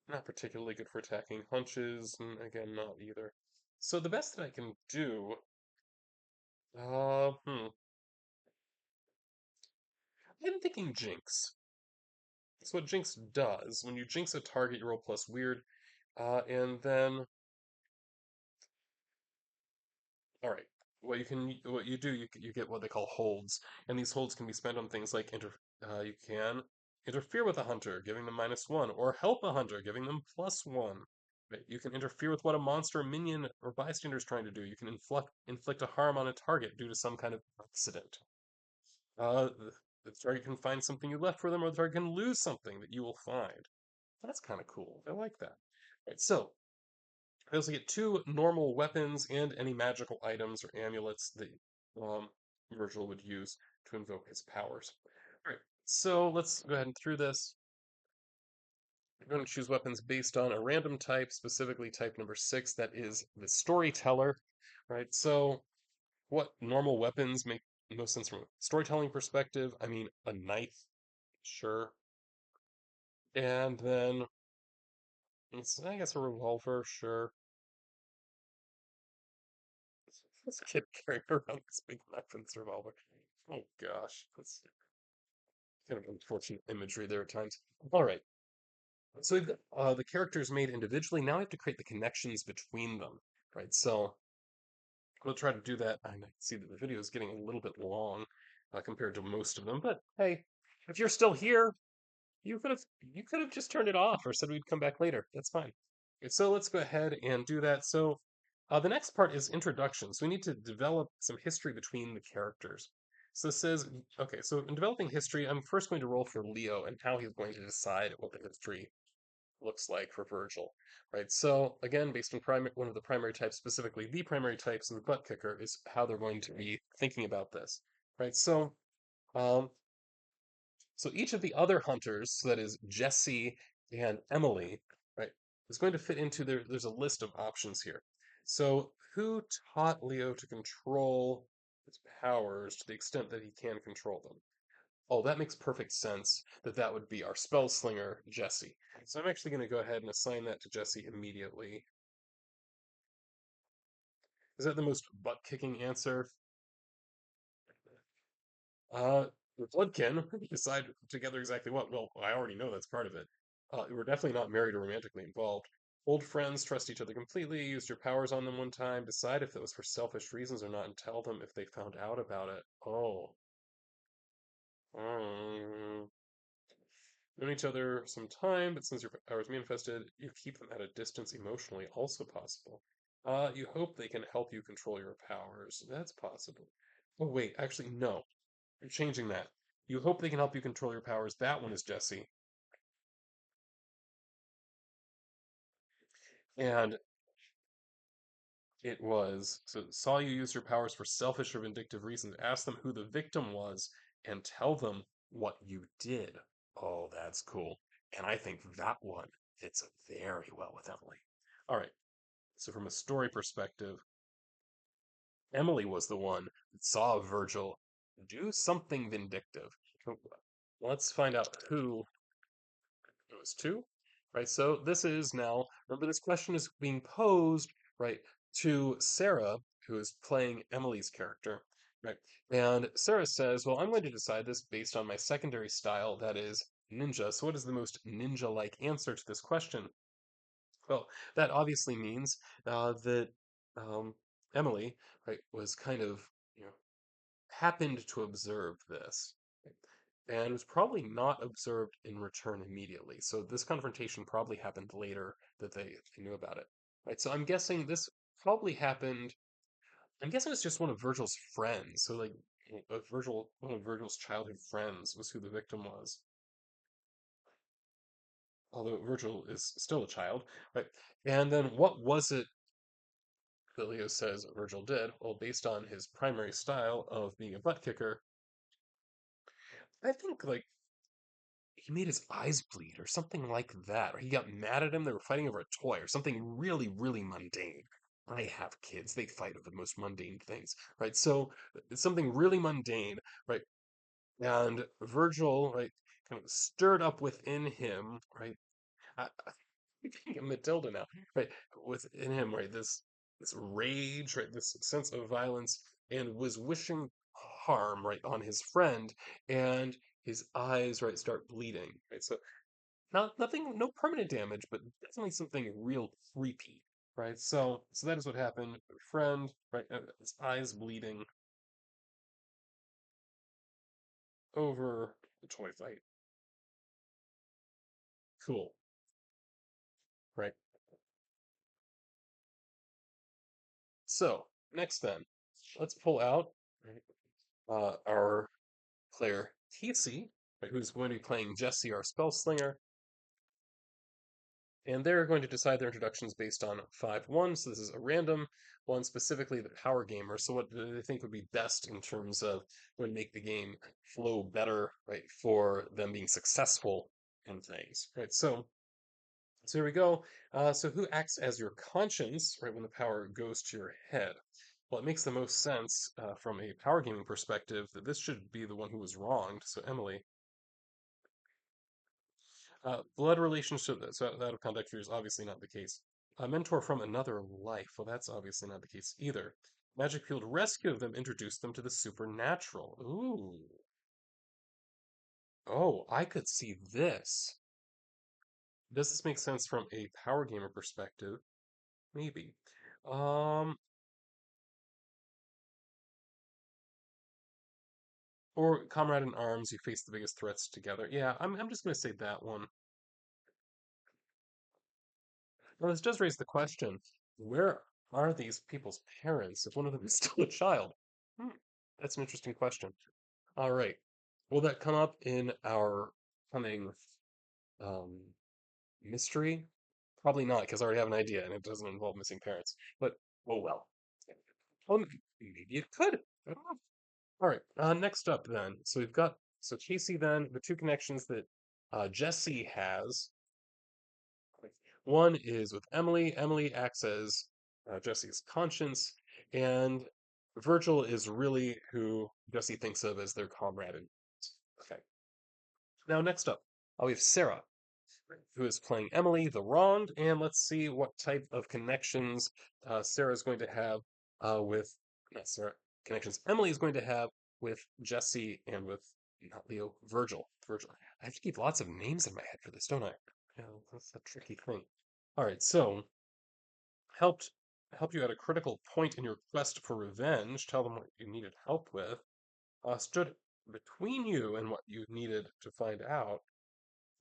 not particularly good for attacking. Hunches, again, not either. So the best that I can do, uh, hmm, I'm thinking jinx. So what Jinx does, when you Jinx a target, you roll plus weird, and then, all right, what you do, you get what they call holds, and these holds can be spent on things like you can interfere with a hunter, giving them -1, or help a hunter, giving them +1. Right? You can interfere with what a monster, minion, or bystander is trying to do. You can inflict a harm on a target due to some kind of accident. The target can find something you left for them, or the target can lose something that you will find. That's kind of cool. I like that. Right, so I also get two normal weapons and any magical items or amulets that Virgil would use to invoke his powers. All right, so let's go ahead and through this. We're going to choose weapons based on a random type, specifically type number 6, that is the storyteller. Right, so what normal weapons make most sense from a storytelling perspective? I mean, a knife, sure. And then, I guess a revolver, sure. This kid carrying around this big weapons revolver. Oh gosh, that's kind of unfortunate imagery there at times. All right, so we've got the characters made individually. Now we have to create the connections between them, right? So we'll try to do that. I see that the video is getting a little bit long compared to most of them, but hey, if you're still here, you could have you could have just turned it off or said we'd come back later. That's fine. Okay, so let's go ahead and do that. So the next part is introduction. So we need to develop some history between the characters. So this says, okay, so in developing history, I'm first going to roll for Leo and how he's going to decide what the history looks like for Virgil, right? So again, based on one of the primary types, specifically the primary types of the butt kicker, is how they're going to be thinking about this, right? So um, So each of the other hunters, so that is Jesse and Emily, right, is going to fit into there's a list of options here. So who taught Leo to control his powers to the extent that he can control them? Oh, that makes perfect sense that that would be our spell slinger, Jesse. So I'm actually going to go ahead and assign that to Jesse immediately. Is that the most butt-kicking answer? Uh, the Bloodkin decide together exactly what. Well, I already know that's part of it. We're definitely not married or romantically involved. Old friends trust each other completely. Used your powers on them one time. Decide if that was for selfish reasons or not, and tell them if they found out about it. Oh, um, known each other some time, but since your powers manifested, you keep them at a distance emotionally. Also possible. You hope they can help you control your powers. That's possible. Oh wait, actually no. You're changing that. You hope they can help you control your powers. That one is Jesse. And it was, so saw you use your powers for selfish or vindictive reasons. Ask them who the victim was and tell them what you did. Oh, that's cool. And I think that one fits very well with Emily. All right. So from a story perspective, Emily was the one that saw Virgil do something vindictive. Let's find out who it was two, right? So this is now, remember, this question is being posed, right, to Sarah, who is playing Emily's character, right? And Sarah says, well, I'm going to decide this based on my secondary style, that is ninja. So what is the most ninja-like answer to this question? Well, that obviously means that um, Emily, right, was kind of, you know, happened to observe this and was probably not observed in return immediately. So this confrontation probably happened later that they knew about it. Right. So I'm guessing this probably happened. I'm guessing it's just one of Virgil's friends. So like one of Virgil's childhood friends was who the victim was. Although Virgil is still a child, right? And then what was it that Leo says Virgil did? Well, based on his primary style of being a butt kicker, I think like he made his eyes bleed or something like that, or he got mad at him. They were fighting over a toy or something really, really mundane. I have kids; they fight over the most mundane things, right? So it's something really mundane, right? And Virgil, right, kind of stirred up within him, right? I'm thinking of Matilda now, right? Within him, right, this rage, right, this sense of violence, and was wishing harm, right, on his friend, and his eyes, right, start bleeding, right? So nothing, no permanent damage, but definitely something real creepy, right? So that is what happened. Friend, right, his eyes bleeding over the toy fight. Cool, right? So next then, let's pull out right, our player Casey, right, who's going to be playing Jesse, our spell slinger, and they're going to decide their introductions based on 5-1. So this is a random one, specifically the power gamer. So what do they think would be best in terms of would make the game flow better, right, for them being successful in things, right? So here we go. So who acts as your conscience, right, when the power goes to your head? Well, it makes the most sense from a power gaming perspective that this should be the one who was wronged. So Emily, blood relationship, so out of contact fear is obviously not the case. A mentor from another life, well, that's obviously not the case either. Magic fueled rescue of them introduced them to the supernatural. Ooh. Oh, I could see this. Does this make sense from a power gamer perspective? Maybe. Um, or comrade in arms, you face the biggest threats together. Yeah, I'm just gonna say that one. Well, this does raise the question, where are these people's parents if one of them is still a child? Hmm, that's an interesting question. All right. Will that come up in our coming um, mystery? Probably not, because I already have an idea and it doesn't involve missing parents. But, oh well. Well, maybe it could. I don't know. All right. Next up, then. So we've got So Casey then, the two connections that Jesse has, one is with Emily. Emily acts as Jesse's conscience, and Virgil is really who Jesse thinks of as their comrade. Okay. Now, next up, we have Sarah, who is playing Emily, the wronged, and let's see what type of connections Sarah is going to have with, not Sarah, connections Emily is going to have with Jesse and with, not Leo, Virgil. Virgil. I have to keep lots of names in my head for this, don't I? Yeah, that's a tricky thing. All right, so helped helped you at a critical point in your quest for revenge. Tell them what you needed help with. Stood between you and what you needed to find out.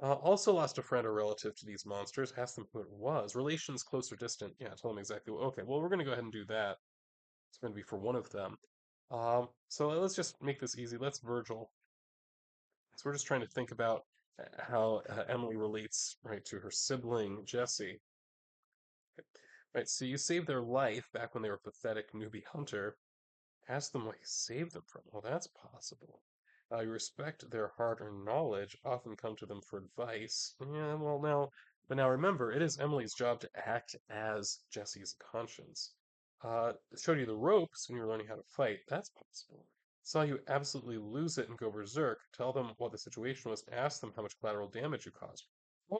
Also lost a friend or relative to these monsters. Ask them who it was. Relations close or distant. Yeah, tell them exactly. Okay, well, we're going to go ahead and do that. It's going to be for one of them. So let's just make this easy. Let's Virgil. So we're just trying to think about how Emily relates, right, to her sibling, Jesse. Right, so you saved their life back when they were a pathetic newbie hunter. Ask them what you saved them from. Well, that's possible. You respect their hard-earned knowledge, often come to them for advice. Yeah, well, but now remember, it is Emily's job to act as Jesse's conscience. Showed you the ropes when you were learning how to fight. That's possible. Saw you absolutely lose it and go berserk. Tell them what the situation was. Ask them how much collateral damage you caused. Oh,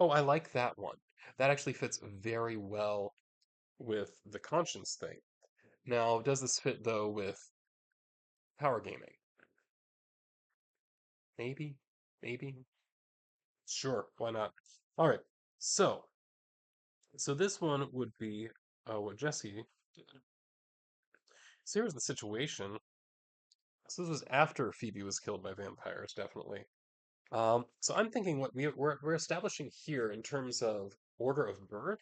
oh, I like that one. That actually fits very well with the conscience thing. Now, does this fit though with power gaming? Maybe, maybe. Sure, why not? All right. So, so this one would be what Jesse did. So here's the situation. So this was after Phoebe was killed by vampires, definitely. So I'm thinking what we're establishing here in terms of order of birth.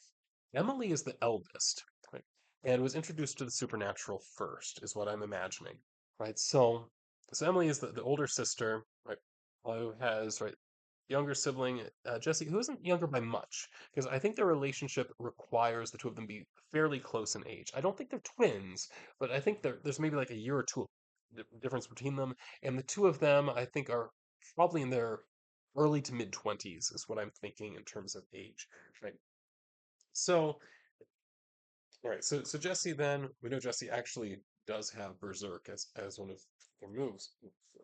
Emily is the eldest, right, and was introduced to the supernatural first, is what I'm imagining, right? So Emily is the older sister, right, who has right younger sibling Jesse, who isn't younger by much, because I think their relationship requires the two of them be fairly close in age. I don't think they're twins, but I think there's maybe like a year or two difference between them, and the two of them I think are probably in their early to mid 20s is what I'm thinking in terms of age. Right. So, all right. So Jesse then we know Jesse actually does have Berserk as one of her moves.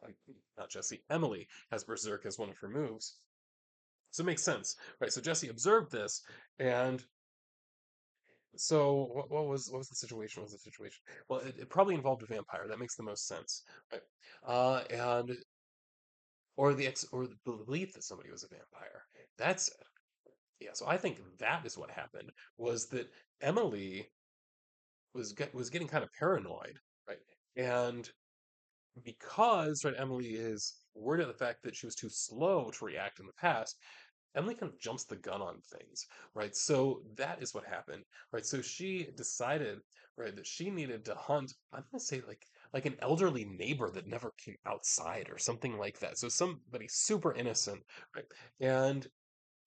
Like, not Jesse, Emily has Berserk as one of her moves. So it makes sense, right? So Jesse observed this, and so what was the situation? What was the situation? Well, it probably involved a vampire. That makes the most sense, right? And or or the belief that somebody was a vampire. That's yeah. So I think that is what happened was that Emily was getting kind of paranoid, right? And because right, Emily is worried about the fact that she was too slow to react in the past. Emily kind of jumps the gun on things, right? So that is what happened, right? So she decided, right, that she needed to hunt. I'm gonna say like an elderly neighbor that never came outside or something like that. So somebody super innocent, right? And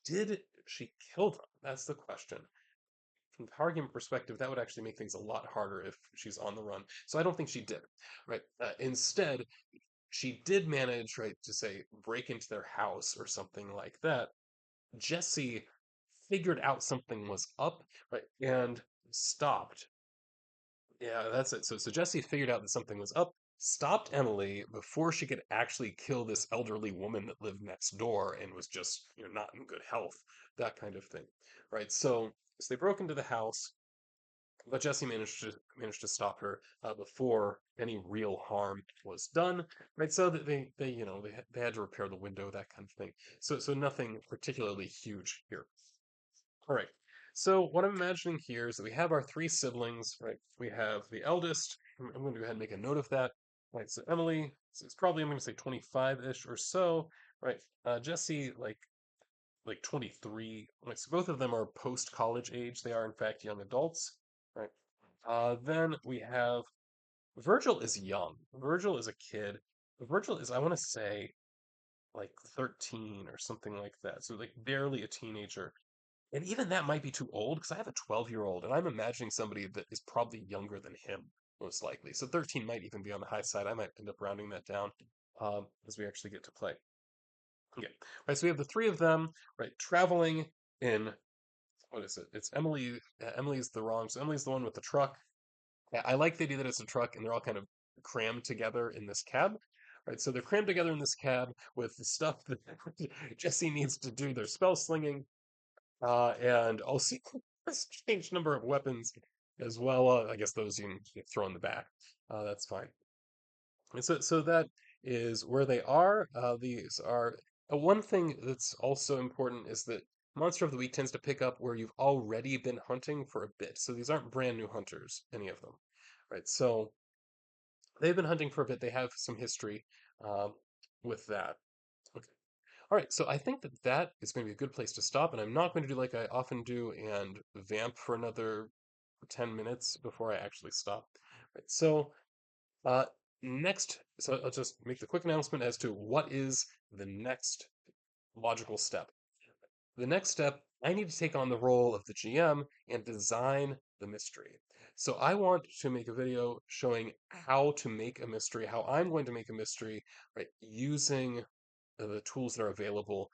did she kill them? That's the question. From the argument perspective, that would actually make things a lot harder if she's on the run. So I don't think she did, right? Instead, she did manage, right, to say break into their house or something like that. Jesse figured out something was up, right, and stopped. Yeah, that's it. So Jesse figured out that something was up, stopped Emily before she could actually kill this elderly woman that lived next door and was just, not in good health, that kind of thing, right? So they broke into the house, but Jesse managed to stop her before any real harm was done, right? So that they had to repair the window, that kind of thing. So nothing particularly huge here. All right. So what I'm imagining here is that we have our three siblings, right? We have the eldest. I'm going to go ahead and make a note of that. Right. So Emily, it's probably I'm going to say 25-ish or so, right? Jesse, like 23. Right. So both of them are post-college age. They are in fact young adults, right? Then we have Virgil is young. Virgil is a kid. Virgil is, I want to say, like 13 or something like that. So like barely a teenager. And even that might be too old because I have a 12-year-old and I'm imagining somebody that is probably younger than him, most likely. So 13 might even be on the high side. I might end up rounding that down. as we actually get to play. Okay, right. So we have the three of them, right, traveling in what is it? It's Emily. Emily's the wrong. So Emily's the one with the truck. Yeah, I like the idea that it's a truck and they're all kind of crammed together in this cab. Right, so they're crammed together in this cab with the stuff that Jesse needs to do their spell slinging, and also a strange number of weapons as well. I guess those you can throw in the back. That's fine. And so that is where they are. These are one thing that's also important is that Monster of the Week tends to pick up where you've already been hunting for a bit. So these aren't brand new hunters, any of them, right? So they've been hunting for a bit. They have some history um, with that. Okay. All right. So I think that that is going to be a good place to stop, and I'm not going to do like I often do and vamp for another 10 minutes before I actually stop. Right. So uh, next, so I'll just make the quick announcement as to what is the next logical step. The next step, I need to take on the role of the GM and design the mystery. So I want to make a video showing how to make a mystery, how I'm going to make a mystery, right, using the tools that are available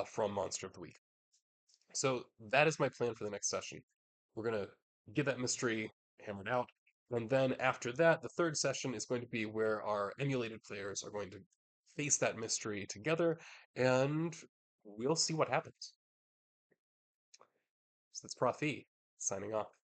from Monster of the Week. So that is my plan for the next session. We're going to get that mystery hammered out. And then after that, the third session is going to be where our emulated players are going to face that mystery together, and we'll see what happens. So that's Prof E signing off.